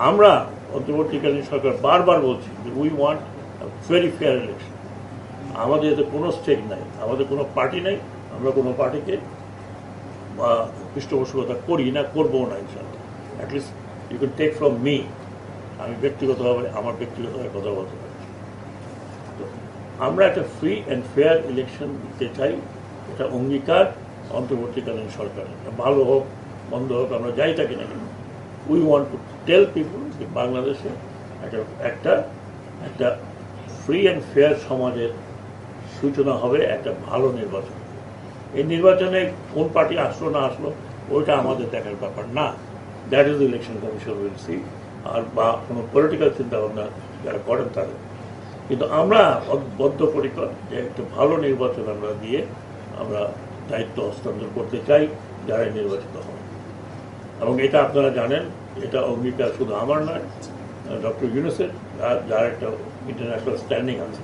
আমরা অন্তর্বর্তীকালীন সরকার বারবার বলছি যে we want very fair election. আমাদের এতে কোনো স্টেক নাই, আমাদের কোনো পার্টি নাই, আমরা কোনো পার্টিকে পৃষ্ঠপোষকতা করি না, করবো না ইনশাল্লাহ। At least you can take from me, আমি ব্যক্তিগতভাবে আমার ব্যক্তিগতভাবে কথা বলতে পারছি। তো আমরা একটা ফ্রি অ্যান্ড ফেয়ার ইলেকশন দিতে চাই, এটা অঙ্গীকার অন্তর্বর্তীকালীন সরকারের। ভালো হোক মন্দ হোক, আমরা যাই থাকি না কেন, উই ওয়ান্ট টু টেল পিপুল যে বাংলাদেশে একটা একটা ফ্রি অ্যান্ড ফেয়ার সমাজের সূচনা হবে একটা ভালো নির্বাচন। এই নির্বাচনে কোন পার্টি আসলো না আসলো ওইটা আমাদের দেখার ব্যাপার না, that is election commission will see, আর বা কোনো পলিটিক্যাল চিন্তাভাবনা যারা করেন তাদের। কিন্তু আমরা বদ্ধপরিকর যে একটা ভালো নির্বাচন আমরা দিয়ে আমরা দায়িত্ব হস্তান্তর করতে চাই যারা নির্বাচিত হন। এবং এটা আপনারা জানেন, এটা অঙ্গীকার শুধু আমার নয়, ডক্টর ইউনূসের, যার একটা ইন্টারন্যাশনাল স্ট্যান্ডিং আছে,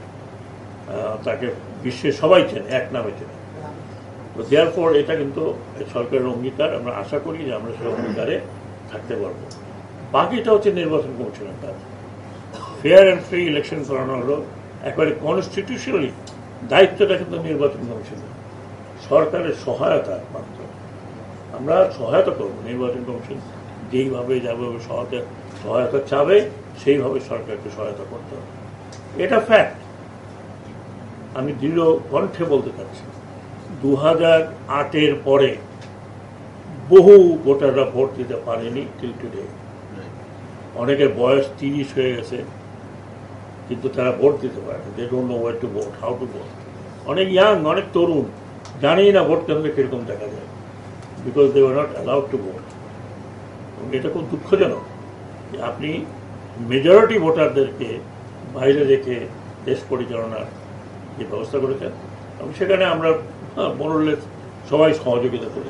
তাকে বিশ্বের সবাই চেনে, এক নামে চেনে। তো দেয়ারফর এটা কিন্তু সরকারের অঙ্গীকার, আমরা আশা করি যে আমরা সেই অঙ্গীকারে থাকতে পারবো। বাকিটা হচ্ছে নির্বাচন কমিশনের কাজ। ফেয়ার অ্যান্ড ফ্রি ইলেকশন করানো হলো একেবারে কনস্টিটিউশনালি, দায়িত্বটা কিন্তু নির্বাচন কমিশনের, সরকারের সহায়তা মাত্র। আমরা সহায়তা করবো, নির্বাচন কমিশন যেইভাবে যাবে সহায়তা চাবে সেইভাবে সরকারকে সহায়তা করতে হবে, এটা ফ্যাক্ট। আমি দৃঢ় কণ্ঠে বলতে চাচ্ছি, 2008-এর পরে বহু ভোটাররা ভোট দিতে পারেনি টিল টুডে। অনেকের বয়স 30 হয়ে গেছে, কিন্তু তারা ভোট দিতে পারে না, they don't know war to vote, how to vote. অনেক ইয়াং, অনেক তরুণ জানেই না ভোট কেন্দ্রে কীরকম দেখা যায়, because they were not allowed to vote. এটা খুব দুঃখজনক যে আপনি মেজরিটি ভোটারদেরকে বাইরে রেখে দেশ পরিচালনার যে ব্যবস্থা করেছেন, এবং সেখানে আমরা বললে সবাই সহযোগিতা করি,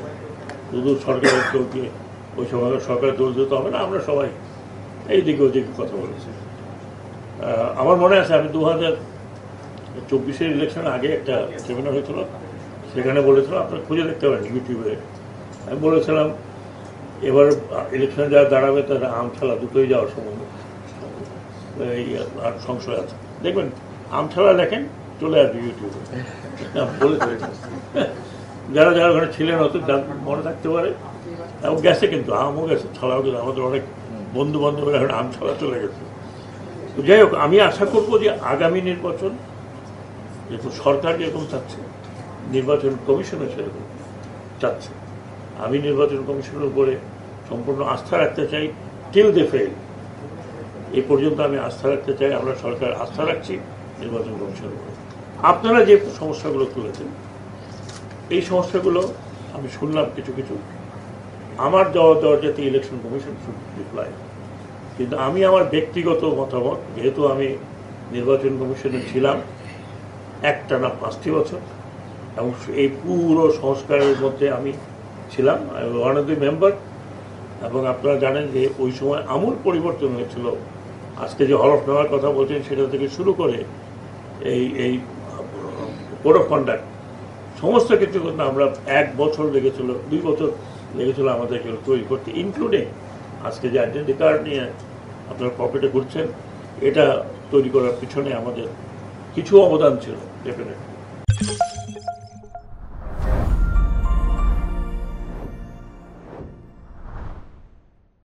শুধু সরকারের দলকে ওই সময় সরকারের দল দিতে হবে না, আমরা সবাই এই দিকে ওই দিকে কথা বলেছি। আমার মনে আছে আমি 2024-এর ইলেকশনের আগে একটা সেমিনার হয়েছিল, সেখানে বলেছিলাম, আপনারা খুঁজে দেখতে পারেন ইউটিউবে, আমি বলেছিলাম এবার ইলেকশনে যারা দাঁড়াবে তারা আমছালা দুটোই যাওয়ার সম্ভাবনা এই আর সংশয় আছে। দেখবেন আমছালা লেখেন, চলে আসবে ইউটিউবে, বলেছে। যারা যারা ওখানে ছিলেন হয়তো মনে থাকতে পারে, এবং গেছে, কিন্তু আমও গেছে, ছাড়াও গেছে। আমাদের অনেক বন্ধু বান্ধবের এখন আম ছাড়া চলে গেছে। তো যাই হোক, আমি আশা করবো যে আগামী নির্বাচন যেহেতু সরকার যেরকম চাচ্ছে, নির্বাচন কমিশনও সেরকম চাচ্ছে। আমি নির্বাচন কমিশনের উপরে সম্পূর্ণ আস্থা রাখতে চাই, টিল দে ফেল। এ পর্যন্ত আমি আস্থা রাখতে চাই, আমরা সরকার আস্থা রাখছি নির্বাচন কমিশনের উপরে। আপনারা যে সমস্যাগুলো তুলেছেন, এই সমস্যাগুলো আমি শুনলাম কিছু কিছু, আমার দেওয়ার যাতে ইলেকশন কমিশন শুড রিপ্লাই। কিন্তু আমি আমার ব্যক্তিগত মতামত, যেহেতু আমি নির্বাচন কমিশনে ছিলাম একটানা 5টি বছর, এবং এই পুরো সংস্কারের মধ্যে আমি ছিলাম, ওয়ান অফ দি মেম্বার। এবং আপনারা জানেন যে ওই সময় আমূল পরিবর্তন হয়েছিল। আজকে যে হলফ নেওয়ার কথা বলছেন সেটা থেকে শুরু করে এই কোড অফ কন্ডাক্ট, সমস্ত কিছু কিন্তু আমরা 1 বছর লেগেছিল, 2 বছর লেগেছিল আমাদেরকে তৈরি করতে, ইনক্লুডিং আজকে যে আইডেন্টি কার্ড নিয়ে আপনারা পকেটে ঘুরছেন, এটা তৈরি করার পিছনে আমাদের কিছু অবদান ছিল ডেফিনেটলি।